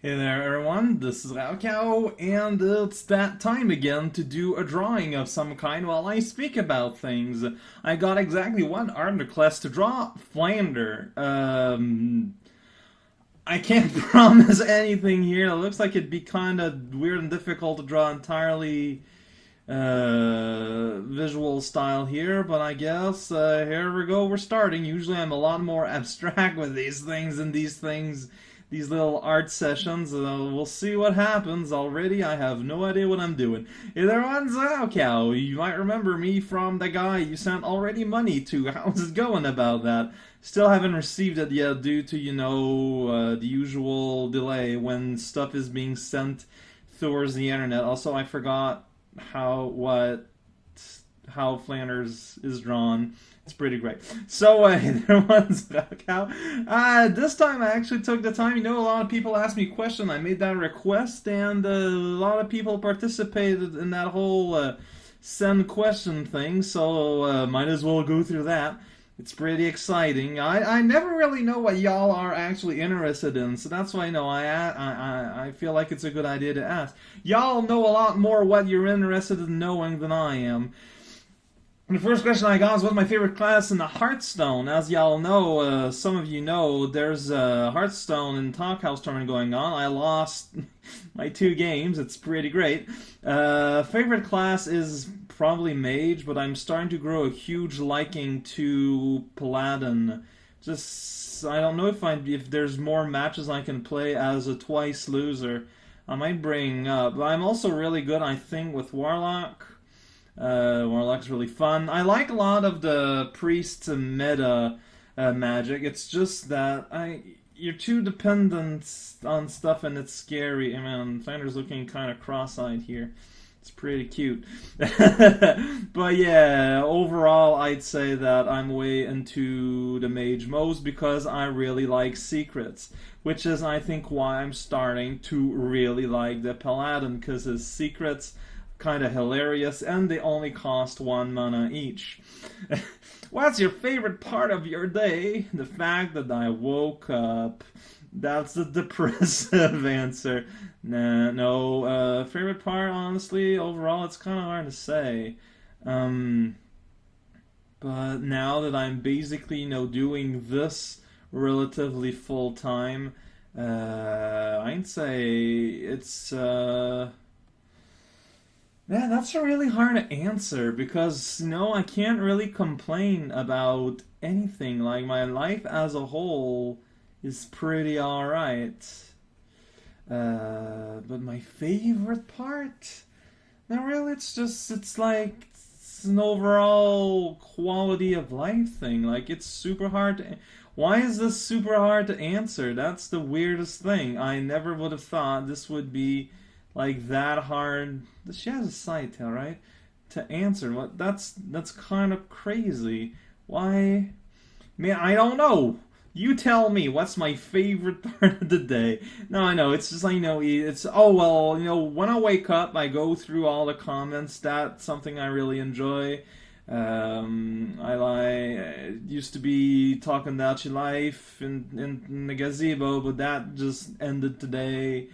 Hey there everyone, this is Raukau, and it's that time again to do a drawing of some kind while I speak about things. I got exactly one art request to draw Flander. I can't promise anything here. It looks like it'd be kind of weird and difficult to draw entirely visual style here, but I guess here we go. We're starting. Usually I'm a lot more abstract with these things and these little art sessions. We'll see what happens. Already I have no idea what I'm doing. Hey there, Cow. You might remember me from the guy you sent already money to. How's it going about that? Still haven't received it yet due to, the usual delay when stuff is being sent towards the internet. Also, I forgot how Flanders is drawn. It's pretty great. So there was how. This time I actually took the time. A lot of people asked me questions. I made that request, and a lot of people participated in that whole send question thing. So might as well go through that. It's pretty exciting. I never really know what y'all are actually interested in, so that's why I feel like it's a good idea to ask. Y'all know a lot more what you're interested in knowing than I am. And the first question I got is what's my favorite class in the Hearthstone. As y'all know, some of you know, there's a Hearthstone and Talkhouse tournament going on. I lost my 2 games. It's pretty great. Favorite class is probably Mage, but I'm starting to grow a huge liking to Paladin. Just, I don't know if there's more matches I can play as a twice loser. I might bring up. I'm also really good, I think, with Warlock. Warlock's really fun. I like a lot of the priest meta magic. It's just that you're too dependent on stuff and it's scary. I mean, Flander's looking kind of cross-eyed here. It's pretty cute. But yeah, overall I'd say that I'm way into the mage most because I really like secrets. Which is, I think, why I'm starting to really like the Paladin, because his secrets kind of hilarious, and they only cost 1 mana each. What's your favorite part of your day? The fact that I woke up. That's the depressive answer. Nah, no. Favorite part, honestly, overall, it's kind of hard to say. But now that I'm basically, doing this relatively full time, I'd say it's. Yeah, that's a really hard to answer because, I can't really complain about anything. Like, my life as a whole is pretty alright. But my favorite part? No, really, it's like, it's an overall quality of life thing. Like, it's super hard to. Why is this super hard to answer? That's the weirdest thing. I never would have thought this would be like that hard. She has a side tail, right? To answer. What? That's kind of crazy. Why? Man, I don't know. You tell me. What's my favorite part of the day? No, I know. It's just like it's when I wake up, I go through all the comments. That's something I really enjoy. I used to be talking about your life in the gazebo, but that just ended today.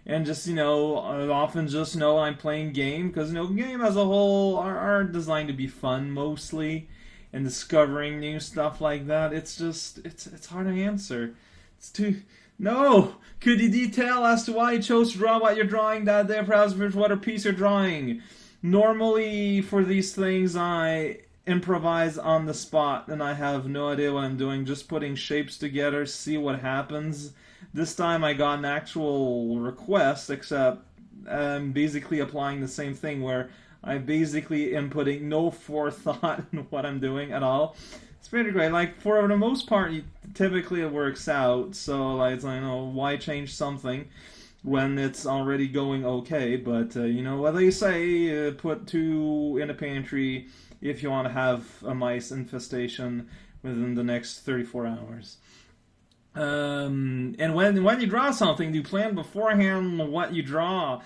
And just, often just, I'm playing game, because, game as a whole are designed to be fun, mostly, and discovering new stuff like that. It's just, it's hard to answer. It's too. No! Could you detail as to why you chose to draw what you're drawing that day, perhaps what a piece you're drawing? Normally, for these things, I improvise on the spot, and I have no idea what I'm doing, just putting shapes together, see what happens. This time I got an actual request, except I'm basically applying the same thing where I basically am putting no forethought in what I'm doing at all. It's pretty great. Like, for the most part, typically it works out, so like, why change something when it's already going okay? But, what they say, put 2 in a pantry if you want to have a mice infestation within the next 34 hours. And when you draw something, do you plan beforehand what you draw?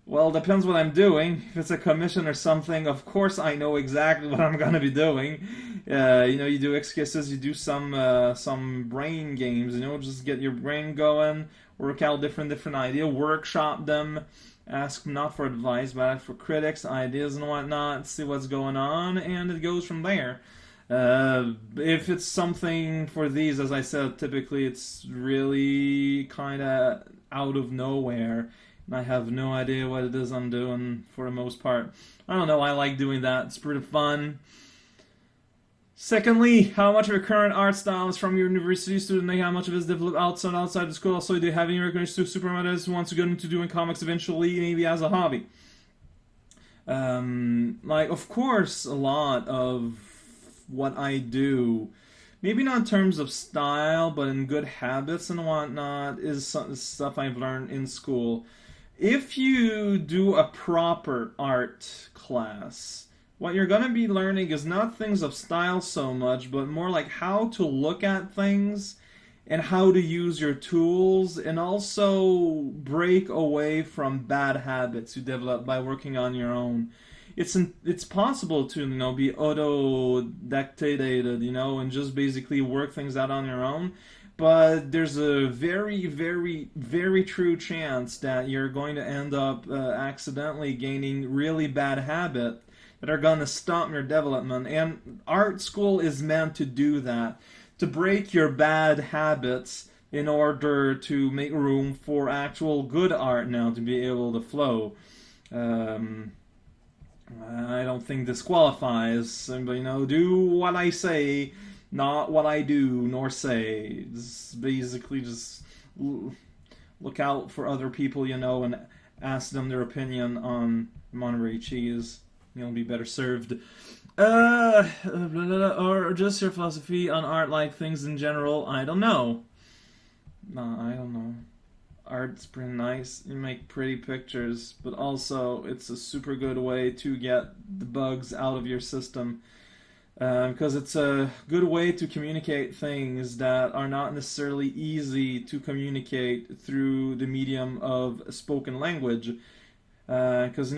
Well, it depends what I'm doing. If it's a commission or something, of course I know exactly what I'm gonna be doing. You do esquisses, you do some brain games, just get your brain going. work out different ideas, workshop them, ask not for advice, but ask for critics, ideas, and whatnot, see what's going on, and it goes from there. If it's something for these, as I said, typically it's really kind of out of nowhere, and I have no idea what it is I'm doing for the most part. I don't know, I like doing that, it's pretty fun. Secondly, how much of your current art style is from your university student, and how much of it is developed outside the school? Also, do you have any recognition to supermarkets who wants to get into doing comics eventually, maybe as a hobby? Like, of course, a lot of what I do, maybe not in terms of style, but in good habits and whatnot, is stuff I've learned in school. If you do a proper art class, what you're going to be learning is not things of style so much, but more like how to look at things and how to use your tools, and also break away from bad habits you develop by working on your own. It's possible to, be autodidactated, and just basically work things out on your own. But there's a very, very, very true chance that you're going to end up accidentally gaining really bad habits that are going to stop your development. And art school is meant to do that, to break your bad habits in order to make room for actual good art now to be able to flow. I don't think this qualifies, but do what I say, not what I do nor say. Just basically just look out for other people, and ask them their opinion on Monterey cheese. You'll be better served. Or just your philosophy on art, like things in general. I don't know. No, I don't know. Art's pretty nice. You make pretty pictures, but also it's a super good way to get the bugs out of your system. Because it's a good way to communicate things that are not necessarily easy to communicate through the medium of spoken language. Because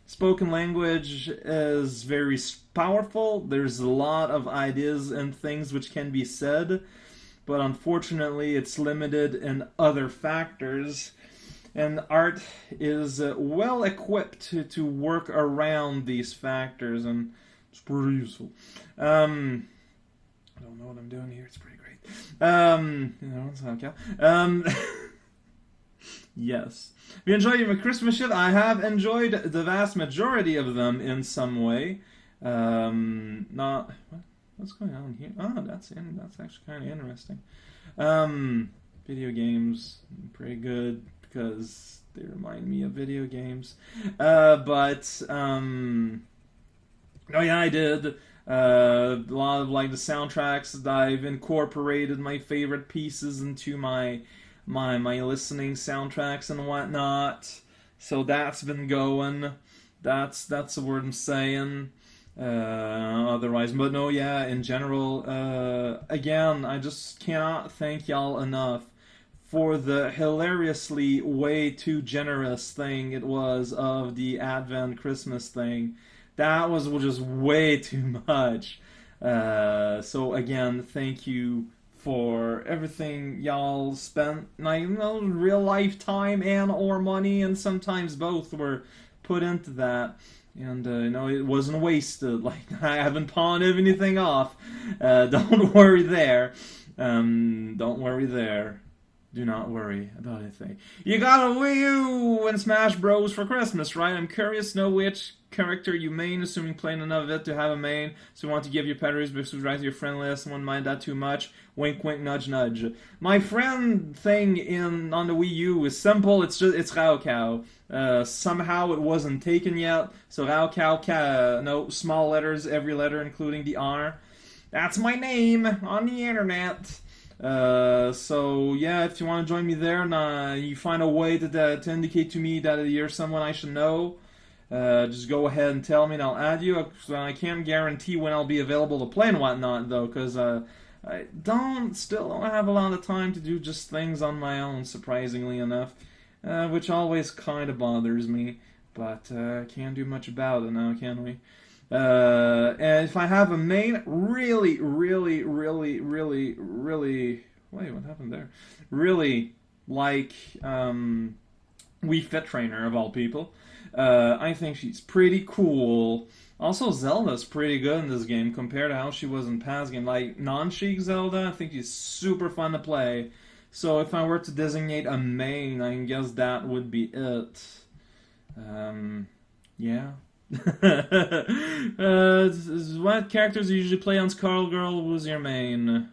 spoken language is very powerful. There's a lot of ideas and things which can be said, but unfortunately it's limited in other factors. And art is well equipped to work around these factors, and it's pretty useful. I don't know what I'm doing here. It's pretty great. It's okay. Yes. If you enjoyed my Christmas shit, I have enjoyed the vast majority of them in some way. What's going on here? Oh, that's actually kind of interesting. Video games, pretty good because they remind me of video games. Oh yeah, I did. A lot of the soundtracks. I've incorporated my favorite pieces into my listening soundtracks and whatnot. So that's been going. That's the word I'm saying. Otherwise, but no, yeah, in general, again, I just cannot thank y'all enough for the hilariously way too generous thing it was of the Advent Christmas thing. That was just way too much. So again, thank you for everything y'all spent, real life time and or money, and sometimes both were put into that. And, it wasn't wasted. I haven't pawned anything off. Don't worry there. Don't worry there. Do not worry about anything. You got a Wii U and Smash Bros. For Christmas, right? I'm curious to know which character you main, assuming playing enough of it to have a main. So you want to give your pet because right to your friend list. Wouldn't mind that too much. Wink, wink, nudge, nudge. My friend thing on the Wii U is simple. It's Raocow. Somehow it wasn't taken yet. So Raocow, no small letters, every letter including the R. That's my name on the internet. So yeah, if you want to join me there and you find a way to indicate to me that you're someone I should know, just go ahead and tell me and I'll add you. I can't guarantee when I'll be available to play and whatnot though, because I still don't have a lot of time to do just things on my own, surprisingly enough, which always kind of bothers me, but can't do much about it now, can we? And if I have a main, really Wait, what happened there? Really like Wii Fit Trainer of all people. I think she's pretty cool. Also, Zelda's pretty good in this game compared to how she was in past game. Like, non-Sheik Zelda, I think she's super fun to play. So if I were to designate a main, I guess that would be it. Yeah. What characters you usually play on Skullgirl? Who's your main?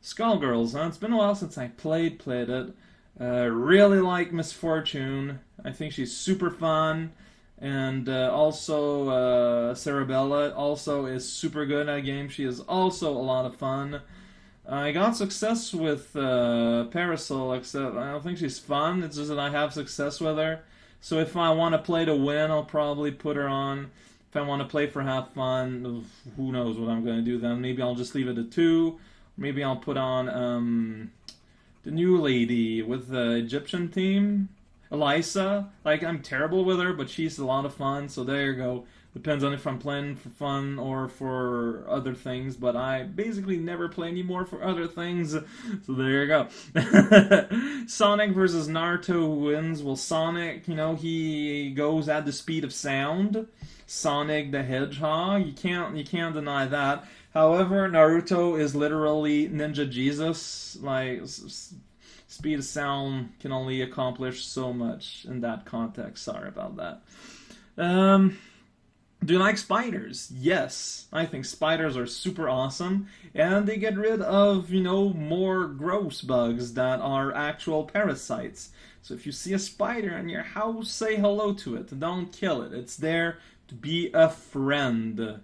Skullgirls, huh? It's been a while since I played it. Really like Miss Fortune. I think she's super fun. And also Cerebella also is super good at a game. She is also a lot of fun. I got success with Parasol, except I don't think she's fun. It's just that I have success with her. So if I want to play to win, I'll probably put her on. If I want to play for have fun, who knows what I'm going to do then. Maybe I'll just leave it at 2. Maybe I'll put on the new lady with the Egyptian team, Elisa. Like, I'm terrible with her, but she's a lot of fun, so there you go. Depends on if I'm playing for fun or for other things, but I basically never play anymore for other things, so there you go. Sonic versus Naruto, who wins? Well, Sonic, he goes at the speed of sound. Sonic the Hedgehog, you can't deny that. However, Naruto is literally Ninja Jesus. Like, speed of sound can only accomplish so much in that context. Sorry about that. Do you like spiders? Yes. I think spiders are super awesome, and they get rid of, more gross bugs that are actual parasites. So if you see a spider in your house, say hello to it. Don't kill it. It's there to be a friend.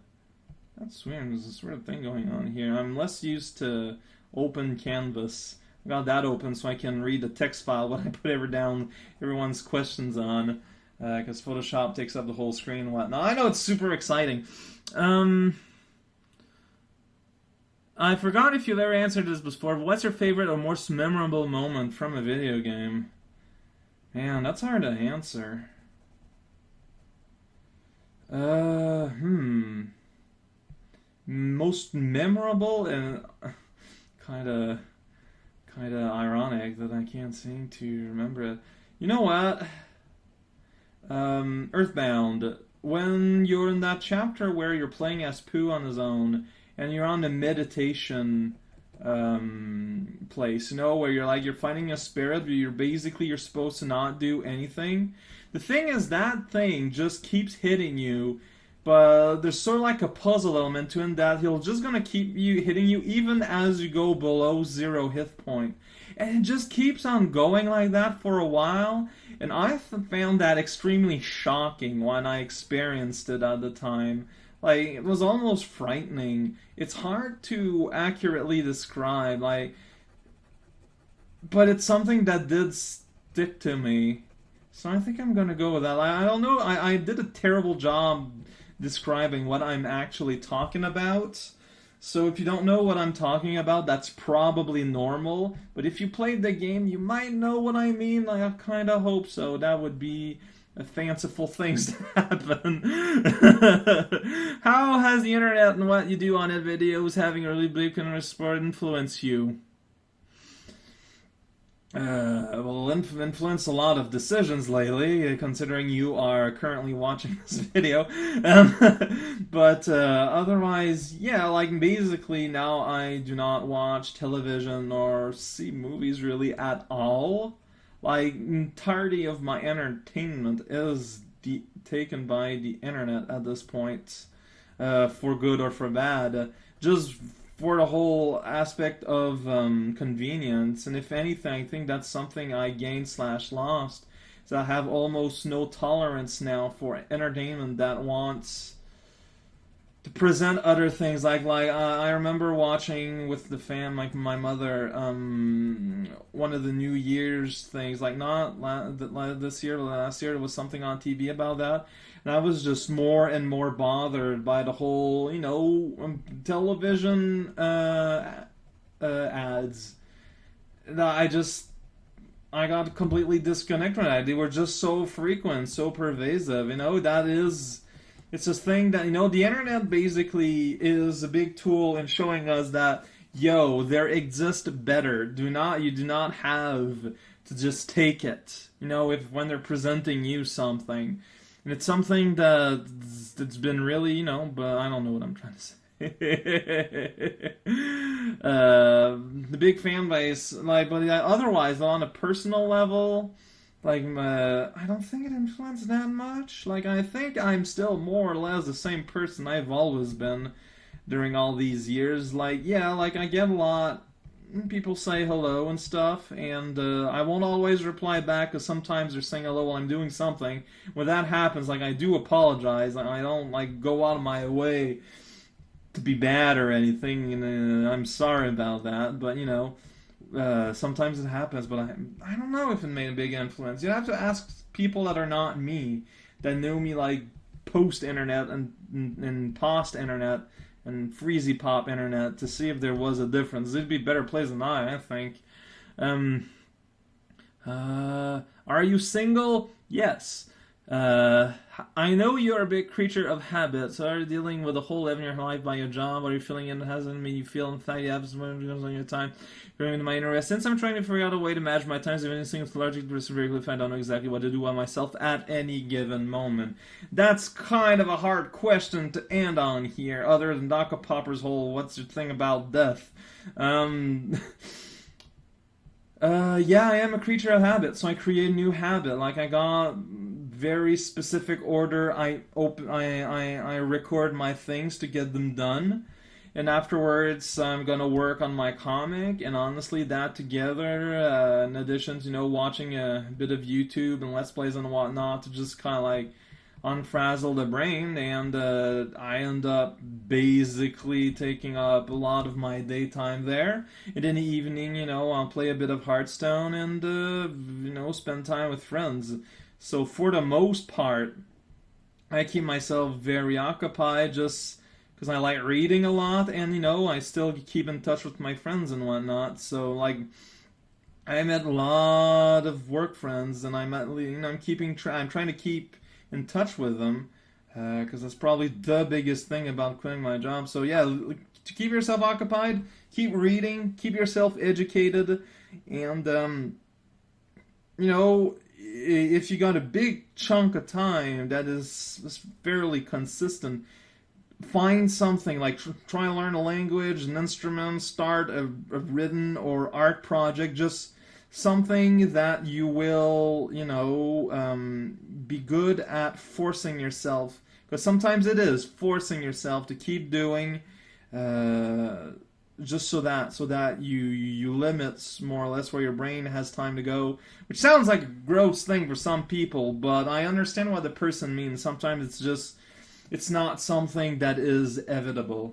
That's weird. There's this weird thing going on here. I'm less used to open canvas. I got that open so I can read the text file when I put everyone's questions on. Because Photoshop takes up the whole screen and whatnot. I know it's super exciting. I forgot if you've ever answered this before, but what's your favorite or most memorable moment from a video game? Man, that's hard to answer. Most memorable and kind of ironic that I can't seem to remember it. You know what? Earthbound, when you're in that chapter where you're playing as Pooh on his own, and you're on the meditation place, where you're fighting a spirit, but you're supposed to not do anything. The thing is, that thing just keeps hitting you, but there's sort of like a puzzle element to it that he'll just gonna keep hitting you even as you go below 0 hit point. And it just keeps on going like that for a while. And I found that extremely shocking when I experienced it at the time. Like, it was almost frightening. It's hard to accurately describe, but it's something that did stick to me. So I think I'm gonna go with that. I don't know, I did a terrible job describing what I'm actually talking about. So if you don't know what I'm talking about, that's probably normal. But if you played the game, you might know what I mean. I kind of hope so. That would be fanciful things to happen. How has the internet and what you do on it videos having a really big sport influence you? Well, influence a lot of decisions lately, considering you are currently watching this video. But otherwise, yeah, basically now I do not watch television or see movies really at all. Entirety of my entertainment is taken by the internet at this point, for good or for bad. Just for the whole aspect of convenience, and if anything, I think that's something I gained/lost. So I have almost no tolerance now for entertainment that wants to present other things. I remember watching with the fam, my mother, one of the New Year's things. Not this year, last year, there was something on TV about that. And I was just more and more bothered by the whole, television ads. I got completely disconnected from that. They were just so frequent, so pervasive. It's this thing that, the internet basically is a big tool in showing us that yo, there exists better. You do not have to just take it. You know, if when they're presenting you something, and it's something that's been really, you know, but I don't know what I'm trying to say. The big fan base, like, but otherwise, on a personal level, like, I don't think it influenced that much. Like, I think I'm still more or less the same person I've always been during all these years. Like, yeah, like, I get a lot. People say hello and stuff, and I won't always reply back because sometimes they're saying hello while I'm doing something. When that happens, like, I do apologize. I don't, like, go out of my way to be bad or anything, and I'm sorry about that, but, you know, sometimes it happens, but I don't know if it made a big influence. You have to ask people that are not me, that knew me, like, post-internet and post-internet and freezy pop internet, to see if there was a difference. They'd be better placed than I think. Are you single? Yes. I know you're a big creature of habit, so are you dealing with a whole life in your life by your job? Are you feeling it hasn't made you feel in fact you have some on your time during my interest? Since I'm trying to figure out a way to manage my time, if anything is largely if I don't know exactly what to do by myself at any given moment. That's kind of a hard question to end on here, other than Dr. Popper's whole what's your thing about death? Yeah, I am a creature of habit, so I create a new habit. Like, I got very specific order. I record my things to get them done, and afterwards I'm gonna work on my comic. And honestly, that together, in addition to, you know, watching a bit of YouTube and Let's Plays and whatnot, to just kind of like unfrazzle the brain, and I end up basically taking up a lot of my daytime there. And in the evening, you know, I'll play a bit of Hearthstone and, you know, spend time with friends. So for the most part, I keep myself very occupied just because I like reading a lot, and, you know, I still keep in touch with my friends and whatnot. So, like, I met a lot of work friends, and I'm trying to keep in touch with them, because that's probably the biggest thing about quitting my job. So yeah, to keep yourself occupied, keep reading, keep yourself educated, and you know, if you got a big chunk of time that is fairly consistent, find something like try to learn a language, an instrument, start a written or art project, just something that you will, you know, be good at forcing yourself, because sometimes it is forcing yourself to keep doing, just so that you limit more or less where your brain has time to go, which sounds like a gross thing for some people, but I understand what the person means. Sometimes it's not something that is evitable.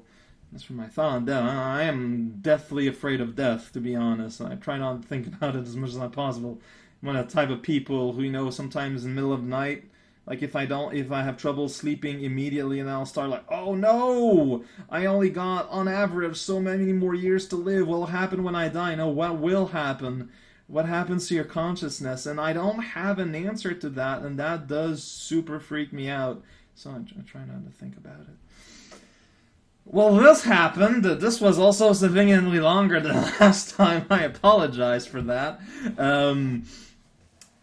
That's for my thought on death. I am deathly afraid of death, to be honest. I try not to think about it as much as possible. I'm one of the type of people who, you know, sometimes in the middle of the night, like if I have trouble sleeping immediately, and I'll start like, oh no, I only got on average so many more years to live. What will happen when I die? No, what will happen? What happens to your consciousness? And I don't have an answer to that, and that does super freak me out. So I try not to think about it. Well, this happened. This was also significantly longer than last time. I apologize for that.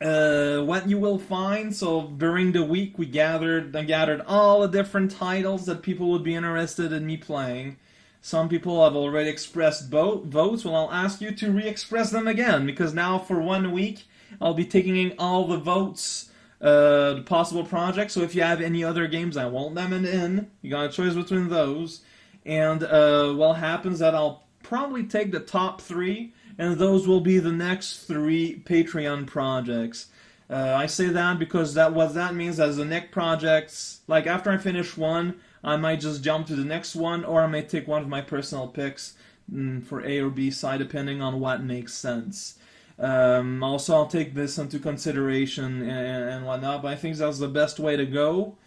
What you will find, so during the week I gathered all the different titles that people would be interested in me playing. Some people have already expressed votes. Well, I'll ask you to re-express them again, because now for 1 week I'll be taking in all the votes, the possible projects. So if you have any other games, I won't let them in. You got a choice between those. And what happens that I'll probably take the top 3, and those will be the next 3 Patreon projects. I say that because what that means is the next projects, like after I finish one, I might just jump to the next one, or I may take one of my personal picks for A or B side, depending on what makes sense. Also, I'll take this into consideration and whatnot, but I think that's the best way to go.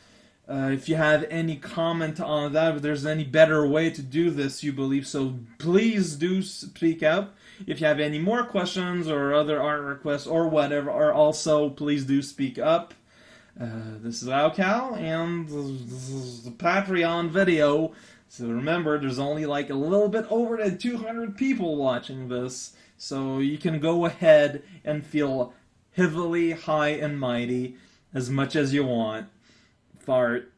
If you have any comment on that, if there's any better way to do this you believe, so please do speak up. If you have any more questions or other art requests or whatever, or also please do speak up. This is Alcal, and this is the Patreon video So remember, there's only like a little bit over than 200 people watching this, so you can go ahead and feel heavily high and mighty as much as you want. Fart.